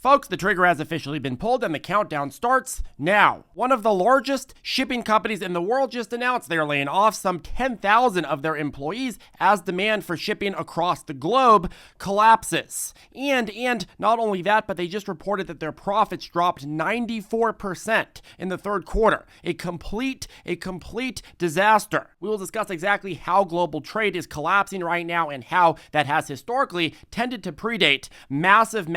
Folks, the trigger has officially been pulled and the countdown starts now. One of the largest shipping companies in the world just announced they are laying off some 10,000 of their employees as demand for shipping across the globe collapses. And not only that, but they just reported that their profits dropped 94% in the third quarter. A complete disaster. We will discuss exactly how global trade is collapsing right now and how that has historically tended to predate massive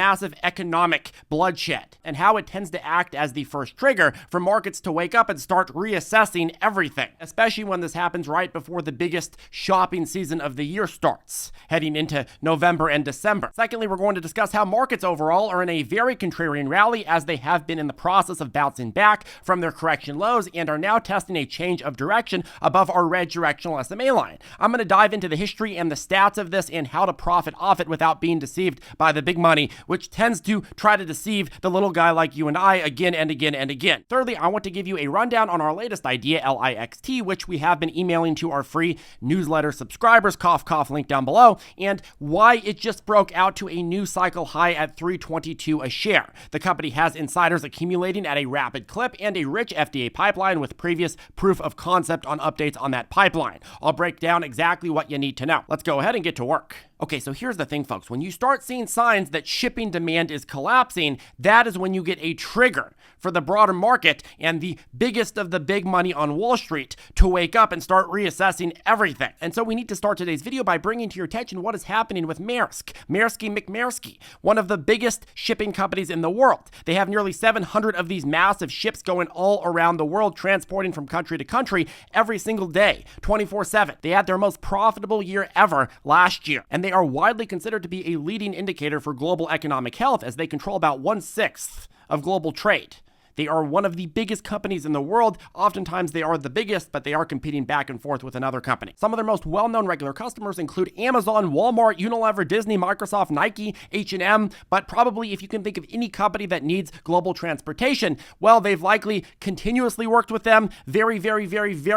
economic bloodshed, and how it tends to act as the first trigger for markets to wake up and start reassessing everything, especially when this happens right before the biggest shopping season of the year starts, heading into November and December. Secondly, we're going to discuss how markets overall are in a very contrarian rally as they have been in the process of bouncing back from their correction lows and are now testing a change of direction above our red directional SMA line. I'm going to dive into the history and the stats of this and how to profit off it without being deceived by the big money, which tends to try to deceive the little guy like you and I again and again and again. Thirdly, I want to give you a rundown on our latest idea, LIXT, which we have been emailing to our free newsletter subscribers, cough, link down below, and why it just broke out to a new cycle high at $3.22 a share. The company has insiders accumulating at a rapid clip and a rich FDA pipeline with previous proof of concept on updates on that pipeline. I'll break down exactly what you need to know. Let's go ahead and get to work. Okay, so here's the thing, folks. When you start seeing signs that shipping demand is collapsing, that is when you get a trigger for the broader market and the biggest of the big money on Wall Street to wake up and start reassessing everything. And so we need to start today's video by bringing to your attention what is happening with Maersk, one of the biggest shipping companies in the world. They have nearly 700 of these massive ships going all around the world, transporting from country to country every single day, 24/7. They had their most profitable year ever last year, and they are widely considered to be a leading indicator for global economic health as they control about 1/6 of global trade. They are one of the biggest companies in the world. Oftentimes they are the biggest, but they are competing back and forth with another company. Some of their most well-known regular customers include Amazon, Walmart, Unilever, Disney, Microsoft, Nike, H&M, but probably if you can think of any company that needs global transportation, well, they've likely continuously worked with them, very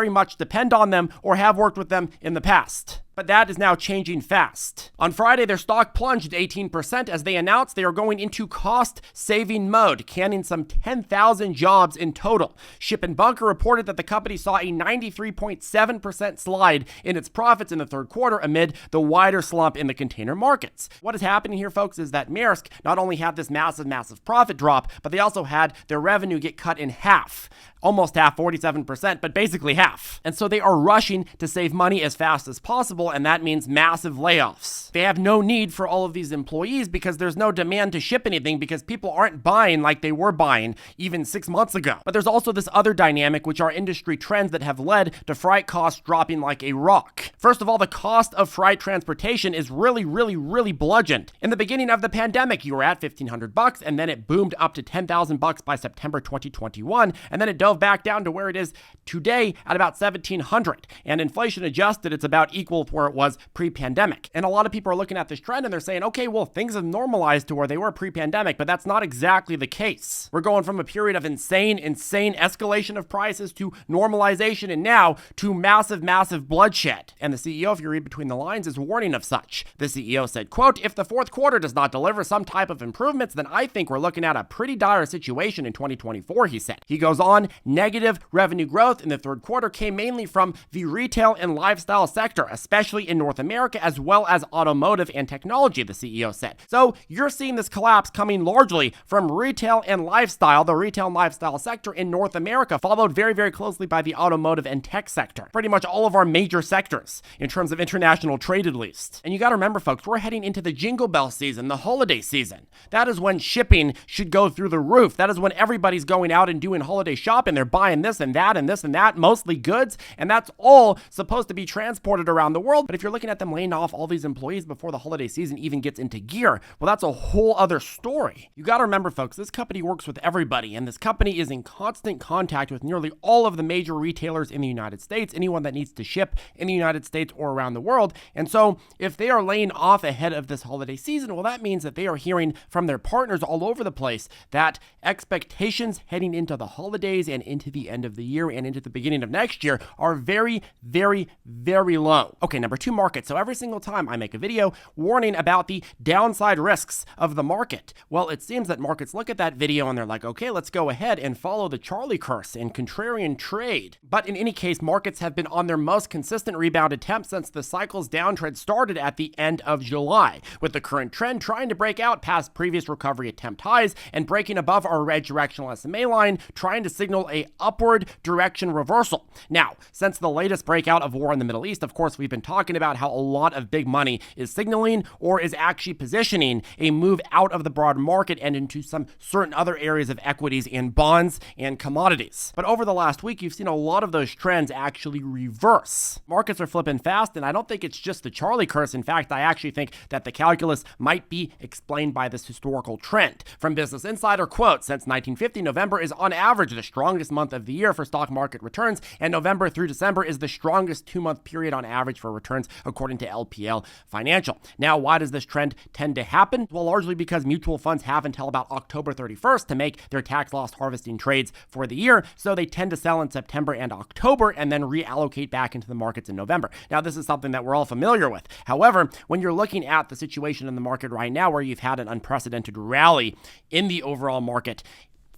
much depend on them, or have worked with them in the past. But that is now changing fast. On Friday, their stock plunged 18% as they announced they are going into cost-saving mode, canning some 10,000 jobs in total. Ship and Bunker reported that the company saw a 93.7% slide in its profits in the third quarter amid the wider slump in the container markets. What is happening here, folks, is that Maersk not only had this massive profit drop, but they also had their revenue get cut in half. Almost half, 47%, but basically half. And so they are rushing to save money as fast as possible, and that means massive layoffs. They have no need for all of these employees because there's no demand to ship anything because people aren't buying like they were buying even 6 months ago. But there's also this other dynamic, which are industry trends that have led to freight costs dropping like a rock. First of all, the cost of freight transportation is really bludgeoned. In the beginning of the pandemic, you were at $1,500, and then it boomed up to $10,000 by September 2021, and then it dove back down to where it is today at about $1,700. And inflation adjusted, it's about equal to where it was pre-pandemic. And a lot of people are looking at this trend and they're saying, okay, well, things have normalized to where they were pre-pandemic, but that's not exactly the case. We're going from a period of insane escalation of prices to normalization, and now to massive bloodshed. And the CEO, if you read between the lines, is warning of such. The CEO said, quote, "If the fourth quarter does not deliver some type of improvements, then I think we're looking at a pretty dire situation in 2024, he said. He goes on, negative revenue growth in the third quarter came mainly from the retail and lifestyle sector, especially in North America, as well as automotive and technology, the CEO said. So you're seeing this collapse coming largely from retail and lifestyle, the retail and lifestyle sector in North America, followed very closely by the automotive and tech sector. Pretty much all of our major sectors in terms of international trade, at least. And you got to remember, folks, we're heading into the Jingle Bell season, the holiday season. That is when shipping should go through the roof. That is when everybody's going out and doing holiday shopping. They're buying this and that and this and that, mostly goods, and that's all supposed to be transported around the world. But if you're looking at them laying off all these employees before the holiday season even gets into gear, well, that's a whole other story. You got to remember, folks, this company works with everybody, and this company is in constant contact with nearly all of the major retailers in the United States, anyone that needs to ship in the United States or around the world. And so if they are laying off ahead of this holiday season, well, that means that they are hearing from their partners all over the place that expectations heading into the holidays and into the end of the year and into the beginning of next year are very low. Okay, now Number 2, market. So every single time I make a video warning about the downside risks of the market, well, it seems that markets look at that video and they're like, okay, let's go ahead and follow the Charlie curse and contrarian trade. But in any case, markets have been on their most consistent rebound attempt since the cycle's downtrend started at the end of July, with the current trend trying to break out past previous recovery attempt highs and breaking above our red directional SMA line, trying to signal a upward direction reversal. Now, since the latest breakout of war in the Middle East, of course, we've been talking about how a lot of big money is signaling or is actually positioning a move out of the broad market and into some certain other areas of equities and bonds and commodities. But over the last week, you've seen a lot of those trends actually reverse. Markets are flipping fast, and I don't think it's just the Charlie curse. In fact, I actually think that the calculus might be explained by this historical trend. From Business Insider, quote, since 1950, November is on average the strongest month of the year for stock market returns, and November through December is the strongest 2-month period on average for returns, according to LPL Financial. Now, why does this trend tend to happen? Well, largely because mutual funds have until about October 31st to make their tax loss harvesting trades for the year, so they tend to sell in September and October and then reallocate back into the markets in November. Now, this is something that we're all familiar with. However, when you're looking at the situation in the market right now, where you've had an unprecedented rally in the overall market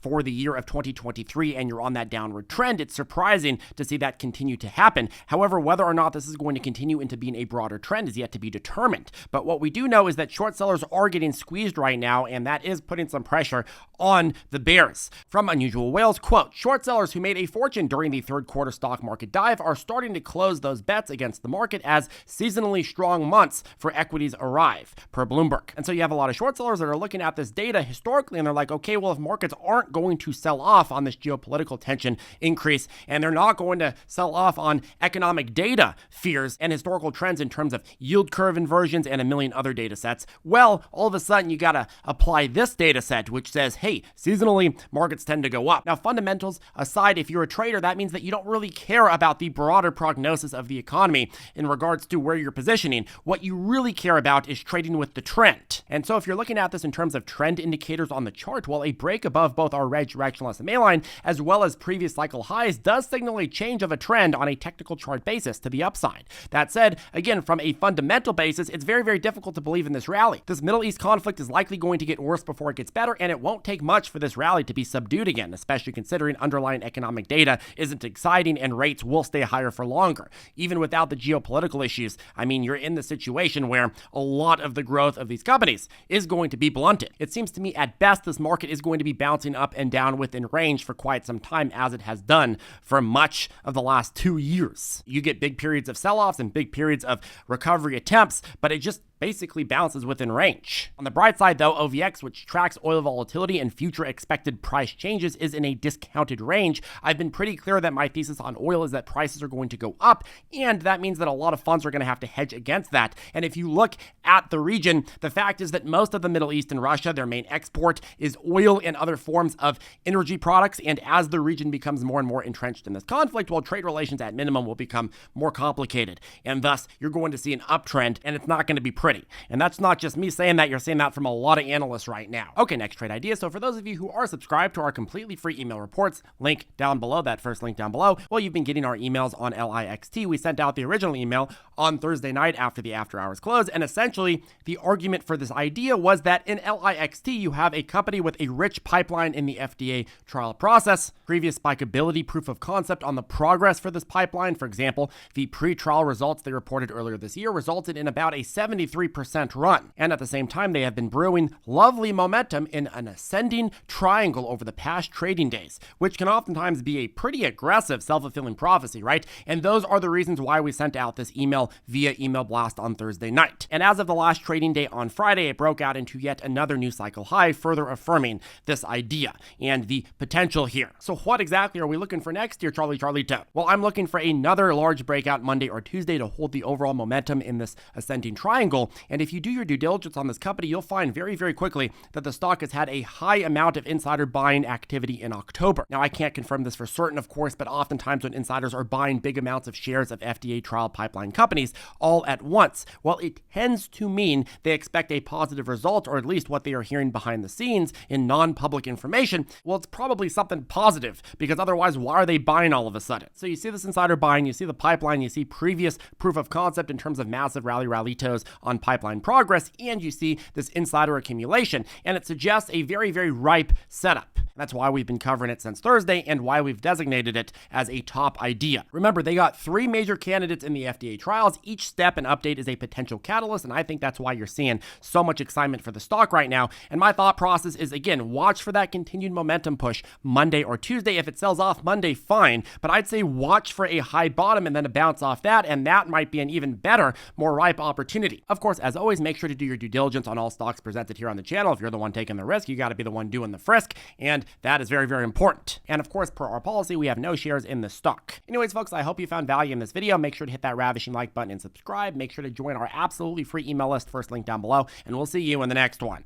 for the year of 2023 and you're on that downward trend, it's surprising to see that continue to happen. However, whether or not this is going to continue into being a broader trend is yet to be determined. But what we do know is that short sellers are getting squeezed right now, and that is putting some pressure on the bears. From Unusual Whales, quote, short sellers who made a fortune during the third quarter stock market dive are starting to close those bets against the market as seasonally strong months for equities arrive, per Bloomberg. And so you have a lot of short sellers that are looking at this data historically, and they're like, okay, well, if markets aren't going to sell off on this geopolitical tension increase, and they're not going to sell off on economic data fears and historical trends in terms of yield curve inversions and a million other data sets, well, all of a sudden you got to apply this data set, which says, hey, seasonally markets tend to go up. Now, fundamentals aside, if you're a trader, that means that you don't really care about the broader prognosis of the economy in regards to where you're positioning. What you really care about is trading with the trend. And so if you're looking at this in terms of trend indicators on the chart, well, a break above both our red directional SMA line as well as previous cycle highs does signal a change of a trend on a technical chart basis to the upside. That said, again, from a fundamental basis, it's very, very difficult to believe in this rally. This Middle East conflict is likely going to get worse before it gets better, and it won't take much for this rally to be subdued again, especially considering underlying economic data isn't exciting and rates will stay higher for longer. Even without the geopolitical issues, I mean, you're in the situation where a lot of the growth of these companies is going to be blunted. It seems to me at best this market is going to be bouncing up and down within range for quite some time, as it has done for much of the last 2 years. You get big periods of sell-offs and big periods of recovery attempts, but it just basically bounces within range. On the bright side, though, OVX, which tracks oil volatility and future expected price changes, is in a discounted range. I've been pretty clear that my thesis on oil is that prices are going to go up, and that means that a lot of funds are going to have to hedge against that. And if you look at the region, the fact is that most of the Middle East and Russia, their main export is oil and other forms of energy products, and as the region becomes more and more entrenched in this conflict, well, trade relations at minimum will become more complicated, and thus you're going to see an uptrend, and it's not going to be pretty. And that's not just me saying that, you're seeing that from a lot of analysts right now. Okay, next trade idea. So for those of you who are subscribed to our completely free email reports, link down below, that first link down below, well, you've been getting our emails on LIXT. We sent out the original email on Thursday night after the after hours close, and essentially the argument for this idea was that in LIXT you have a company with a rich pipeline in the FDA trial process, previous spikeability proof of concept on the progress for this pipeline. For example, the pre-trial results they reported earlier this year resulted in about a 73% run. And at the same time, they have been brewing lovely momentum in an ascending triangle over the past trading days, which can oftentimes be a pretty aggressive self-fulfilling prophecy, right? And those are the reasons why we sent out this email via email blast on Thursday night. And as of the last trading day on Friday, it broke out into yet another new cycle high, further affirming this idea and the potential here. So what exactly are we looking for next year, Charlie Toe? Well, I'm looking for another large breakout Monday or Tuesday to hold the overall momentum in this ascending triangle. level. And if you do your due diligence on this company, you'll find very, very quickly that the stock has had a high amount of insider buying activity in October. Now, I can't confirm this for certain, of course, but oftentimes when insiders are buying big amounts of shares of FDA trial pipeline companies all at once, well, it tends to mean they expect a positive result, or at least what they are hearing behind the scenes in non-public information. Well, it's probably something positive, because otherwise, why are they buying all of a sudden? So you see this insider buying, you see the pipeline, you see previous proof of concept in terms of massive rallitos on pipeline progress, and you see this insider accumulation, and it suggests a very, very ripe setup. That's why we've been covering it since Thursday and why we've designated it as a top idea. Remember, they got 3 major candidates in the FDA trials. Each step and update is a potential catalyst, and I think that's why you're seeing so much excitement for the stock right now. And my thought process is, again, watch for that continued momentum push Monday or Tuesday. If it sells off Monday, fine, but I'd say watch for a high bottom and then a bounce off that, and that might be an even better, more ripe opportunity. Of course, as always, make sure to do your due diligence on all stocks presented here on the channel. If you're the one taking the risk, you got to be the one doing the frisk, and that is very, very important. And of course, per our policy, we have no shares in the stock. Anyways, folks, I hope you found value in this video. Make sure to hit that ravishing like button and subscribe. Make sure to join our absolutely free email list, first link down below, and we'll see you in the next one.